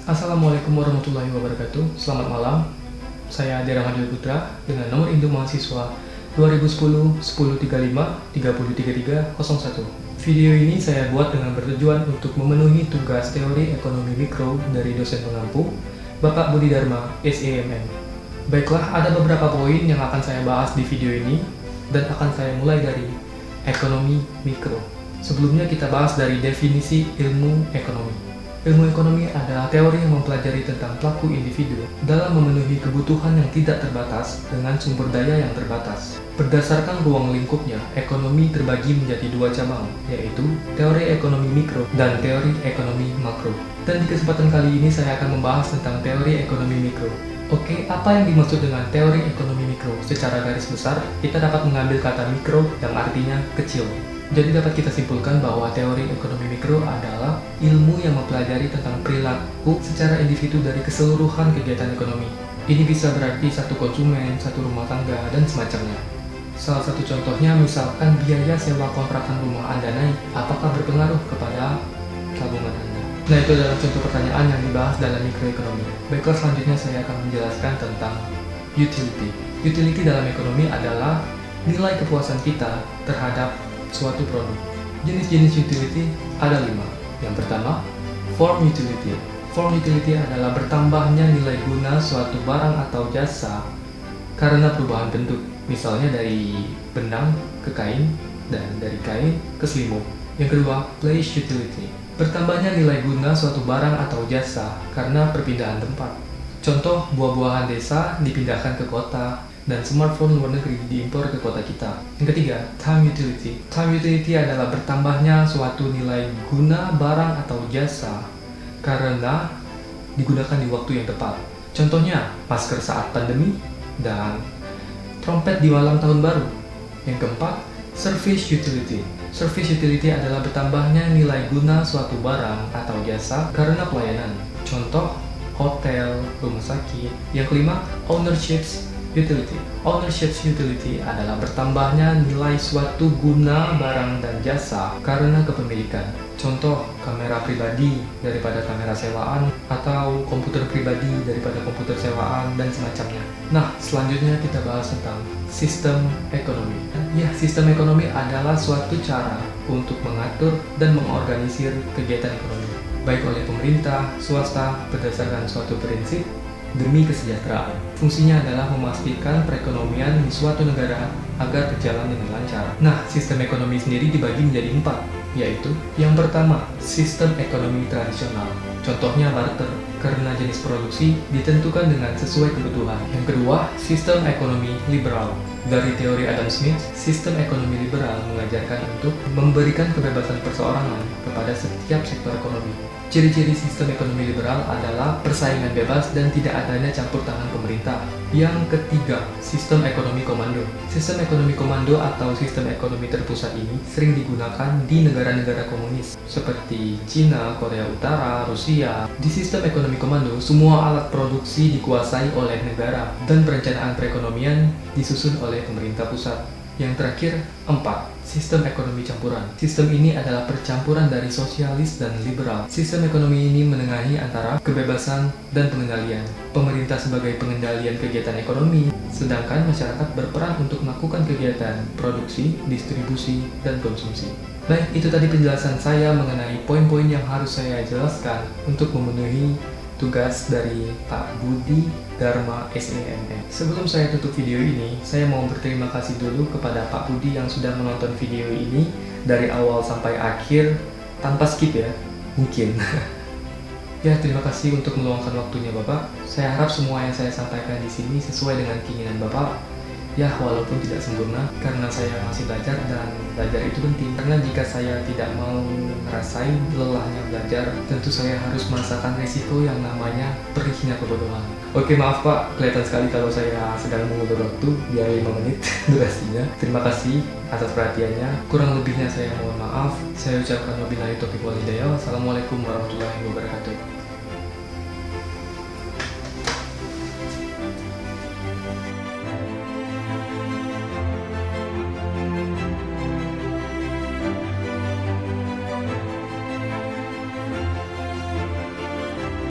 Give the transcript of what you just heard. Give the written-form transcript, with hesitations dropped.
Assalamualaikum warahmatullahi wabarakatuh. Selamat malam. Saya Dera Madil Putra dengan nomor induk mahasiswa 2010 1035 3033 01. Video ini saya buat dengan bertujuan untuk memenuhi tugas teori ekonomi mikro dari dosen pengampu, Bapak Budi Dharma, SEMM. Baiklah, ada beberapa poin yang akan saya bahas di video ini dan akan saya mulai dari ekonomi mikro. Sebelumnya kita bahas dari definisi ilmu ekonomi. Ilmu ekonomi adalah teori yang mempelajari tentang pelaku individu dalam memenuhi kebutuhan yang tidak terbatas dengan sumber daya yang terbatas. Berdasarkan ruang lingkupnya, ekonomi terbagi menjadi dua cabang, yaitu teori ekonomi mikro dan teori ekonomi makro. Dan di kesempatan kali ini saya akan membahas tentang teori ekonomi mikro. Oke, apa yang dimaksud dengan teori ekonomi mikro? Secara garis besar, kita dapat mengambil kata mikro yang artinya kecil. Jadi dapat kita simpulkan bahwa teori ekonomi mikro adalah ilmu yang mempelajari tentang perilaku secara individu dari keseluruhan kegiatan ekonomi. Ini bisa berarti satu konsumen, satu rumah tangga, dan semacamnya. Salah satu contohnya misalkan biaya sewa kontrakan rumah Anda naik, apakah berpengaruh kepada tabungan Anda? Nah, itu adalah contoh pertanyaan yang dibahas dalam mikroekonomi. Baiklah, selanjutnya saya akan menjelaskan tentang utility. Utility dalam ekonomi adalah nilai kepuasan kita terhadap suatu produk. Jenis-jenis utility ada 5. Yang pertama, form utility. Form utility adalah bertambahnya nilai guna suatu barang atau jasa karena perubahan bentuk. Misalnya dari benang ke kain dan dari kain ke selimut. Yang kedua, place utility. Bertambahnya nilai guna suatu barang atau jasa karena perpindahan tempat. Contoh, buah-buahan desa dipindahkan ke kota, dan smartphone luar negeri diimpor ke kota kita. Yang ketiga, time utility. Time utility adalah bertambahnya suatu nilai guna barang atau jasa karena digunakan di waktu yang tepat. Contohnya, masker saat pandemi dan trompet di malam tahun baru. Yang keempat, service utility. Service utility adalah bertambahnya nilai guna suatu barang atau jasa karena pelayanan. Contoh, hotel, rumah sakit. Yang kelima, ownership utility. Ownership utility adalah bertambahnya nilai suatu guna barang dan jasa karena kepemilikan. Contoh, kamera pribadi daripada kamera sewaan atau komputer pribadi daripada komputer sewaan dan semacamnya. Nah, selanjutnya kita bahas tentang sistem ekonomi. Ya, sistem ekonomi adalah suatu cara untuk mengatur dan mengorganisir kegiatan ekonomi, baik oleh pemerintah, swasta, berdasarkan suatu prinsip demi kesejahteraan. Fungsinya adalah memastikan perekonomian di suatu negara agar berjalan dengan lancar. Nah, sistem ekonomi sendiri dibagi menjadi 4, yaitu yang pertama, sistem ekonomi tradisional. Contohnya barter, karena jenis produksi ditentukan dengan sesuai kebutuhan. Yang kedua, sistem ekonomi liberal. Dari teori Adam Smith, sistem ekonomi liberal mengajarkan untuk memberikan kebebasan perseorangan kepada setiap sektor ekonomi. Ciri-ciri sistem ekonomi liberal adalah persaingan bebas dan tidak adanya campur tangan pemerintah. Yang ketiga, sistem ekonomi komando. Sistem ekonomi komando atau sistem ekonomi terpusat ini sering digunakan di negara-negara komunis seperti Cina, Korea Utara, Rusia. Di sistem ekonomi komando, semua alat produksi dikuasai oleh negara dan perencanaan perekonomian disusun oleh pemerintah pusat. Yang terakhir, 4. Sistem ekonomi campuran. Sistem ini adalah percampuran dari sosialis dan liberal. Sistem ekonomi ini menengahi antara kebebasan dan pengendalian. Pemerintah sebagai pengendalian kegiatan ekonomi, sedangkan masyarakat berperan untuk melakukan kegiatan produksi, distribusi, dan konsumsi. Baik, itu tadi penjelasan saya mengenai poin-poin yang harus saya jelaskan untuk memenuhi tugas dari Pak Budi Dharma SEMM. Sebelum saya tutup video ini, saya mau berterima kasih dulu kepada Pak Budi yang sudah menonton video ini dari awal sampai akhir tanpa skip ya, mungkin. Ya, terima kasih untuk meluangkan waktunya Bapak. Saya harap semua yang saya sampaikan di sini sesuai dengan keinginan Bapak. Ya, walaupun tidak sempurna, karena saya masih belajar dan belajar itu penting. Karena jika saya tidak mau ngerasain lelahnya belajar, tentu saya harus merasakan resiko yang namanya perihnya kebodohan. Oke, maaf Pak, kelihatan sekali kalau saya sedang mengulur waktu, biar 5 menit durasinya. Terima kasih atas perhatiannya. Kurang lebihnya saya mohon maaf. Saya ucapkan wabillahi taufiq wal hidayah. Wassalamualaikum warahmatullahi wabarakatuh.